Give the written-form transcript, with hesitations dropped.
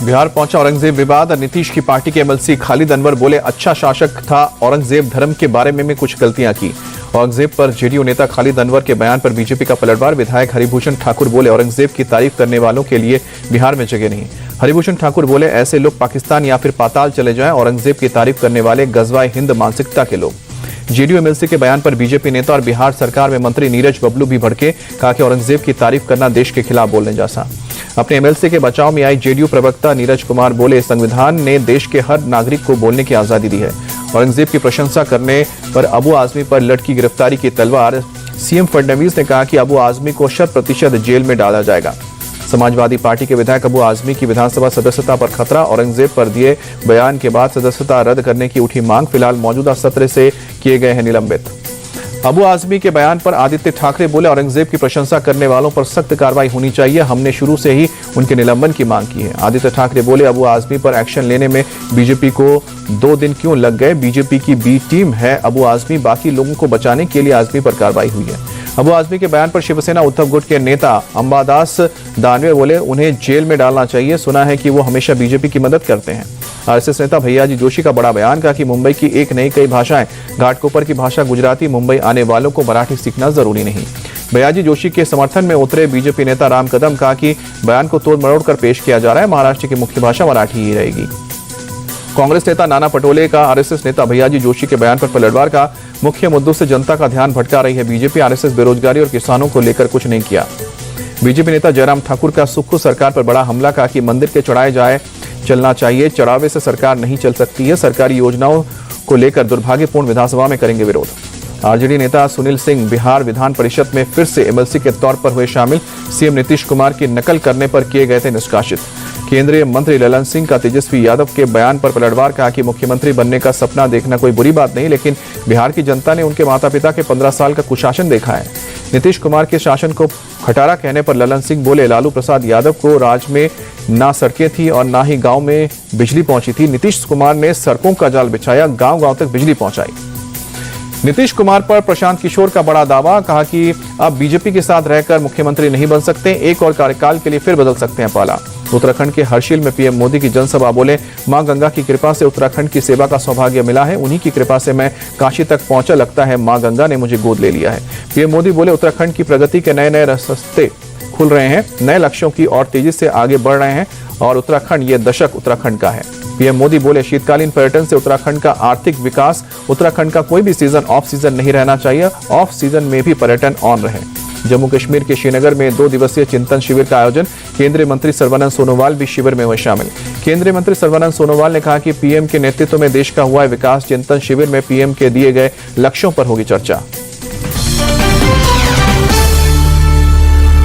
बिहार पहुंचा औरंगजेब विवाद। नीतीश की पार्टी के एमएलसी खालिद अनवर बोले, अच्छा शासक था औरंगजेब, धर्म के बारे में कुछ गलतियां की। औरंगजेब पर जेडीयू नेता खालिद अनवर के बयान पर बीजेपी का पलटवार। विधायक हरिभूषण ठाकुर बोले, औरंगजेब की तारीफ करने वालों के लिए बिहार में जगह नहीं। हरिभूषण ठाकुर बोले, ऐसे लोग पाकिस्तान या फिर पाताल चले जाएं। औरंगजेब की तारीफ करने वाले गजवाए हिंद मानसिकता के लोग। जेडीयू एमएलसी के बयान पर बीजेपी नेता और बिहार सरकार में मंत्री नीरज बबलू भी भड़के। कहा कि औरंगजेब की तारीफ करना देश के खिलाफ बोलने जैसा। अपने एमएलसी के बचाव में आई जेडीयू प्रवक्ता नीरज कुमार बोले, संविधान ने देश के हर नागरिक को बोलने की आजादी दी है। औरंगजेब की प्रशंसा करने पर अबू आजमी पर लटकी गिरफ्तारी की तलवार। सीएम फडणवीस ने कहा कि अबू आजमी को 100% जेल में डाला जाएगा। समाजवादी पार्टी के विधायक अबू आजमी की विधानसभा सदस्यता पर खतरा। औरंगजेब पर दिए बयान के बाद सदस्यता रद्द करने की उठी मांग। फिलहाल मौजूदा सत्र से किए गए हैं निलंबित। अबू आजमी के बयान पर आदित्य ठाकरे बोले, औरंगजेब की प्रशंसा करने वालों पर सख्त कार्रवाई होनी चाहिए। हमने शुरू से ही उनके निलंबन की मांग की है। आदित्य ठाकरे बोले, अबू आजमी पर एक्शन लेने में बीजेपी को 2 दिन क्यों लग गए? बीजेपी की बी टीम है अबू आजमी, बाकी लोगों को बचाने के लिए आजमी पर कार्रवाई हुई है। अबू आजमी के बयान पर शिवसेना उद्धव गुट के नेता अंबादास दानवे बोले, उन्हें जेल में डालना चाहिए। सुना है कि वो हमेशा बीजेपी की मदद करते हैं। आरएसएस नेता भैयाजी जोशी का बड़ा बयान। कहा कि मुंबई की एक नहीं कई भाषाएं, घाटकोपर की भाषा गुजराती, मुंबई आने वालों को मराठी सीखना जरूरी नहीं। भैयाजी जोशी के समर्थन में उतरे बीजेपी नेता राम कदम। कहा कि बयान को तोड़ मरोड़ कर पेश किया जा रहा है। महाराष्ट्र की मुख्य भाषा मराठी ही रहेगी। कांग्रेस नेता नाना पटोले का आरएसएस नेता भैयाजी जोशी के बयान पर पलटवार। का मुख्य मुद्दों से जनता का ध्यान भटका रही है बीजेपी। आरएसएस बेरोजगारी और किसानों को लेकर कुछ नहीं किया। बीजेपी नेता जयराम ठाकुर का सुक्खू सरकार पर बड़ा हमला। कहा कि मंदिर के चढ़ाए जाए चलना चाहिए, चढ़ावे से सरकार नहीं चल सकती है। सरकारी योजनाओं को लेकर दुर्भाग्यपूर्ण विधानसभा में करेंगे विरोध। आरजेडी नेता सुनील सिंह बिहार विधान परिषद में फिर से एमएलसी के तौर पर हुए शामिल। सीएम नीतीश कुमार की नकल करने पर किए गए थे निष्कासित। केंद्रीय मंत्री ललन सिंह का तेजस्वी यादव के बयान पर पलटवार। कहा कि मुख्यमंत्री बनने का सपना देखना कोई बुरी बात नहीं, लेकिन बिहार की जनता ने उनके माता पिता के 15 साल का कुशासन देखा है। नीतीश कुमार के शासन को खटारा कहने पर ललन सिंह बोले, लालू प्रसाद यादव को राज में ना सड़कें थी और ना ही गांव में बिजली पहुंची थी। नीतीश कुमार ने सड़कों का जाल बिछाया, गांव-गांव तक बिजली पहुंचाई। नीतीश कुमार पर प्रशांत किशोर का बड़ा दावा। कहा कि अब बीजेपी के साथ रहकर मुख्यमंत्री नहीं बन सकते, एक और कार्यकाल के लिए फिर बदल सकते हैं पाला। उत्तराखंड के हर्षिल में पीएम मोदी की जनसभा। बोले, मां गंगा की कृपा से उत्तराखंड की सेवा का सौभाग्य मिला है। उन्हीं की कृपा से मैं काशी तक पहुंचा। लगता है मां गंगा ने मुझे गोद ले लिया है। पीएम मोदी बोले, उत्तराखंड की प्रगति के नए नए रास्ते खुल रहे हैं, नए लक्ष्यों की और तेजी से आगे बढ़ रहे हैं और उत्तराखंड ये दशक उत्तराखंड का है। पीएम मोदी बोले, शीतकालीन पर्यटन से उत्तराखंड का आर्थिक विकास। उत्तराखंड का कोई भी सीजन ऑफ सीजन नहीं रहना चाहिए, ऑफ सीजन में भी पर्यटन ऑन रहे। जम्मू कश्मीर के श्रीनगर में 2 दिवसीय चिंतन शिविर का आयोजन। केंद्रीय मंत्री सर्बानंद सोनोवाल भी शिविर में हुए शामिल। केंद्रीय मंत्री सर्बानंद सोनोवाल ने कहा कि पीएम के नेतृत्व में देश का हुआ है विकास। चिंतन शिविर में पीएम के दिए गए लक्ष्यों पर होगी चर्चा।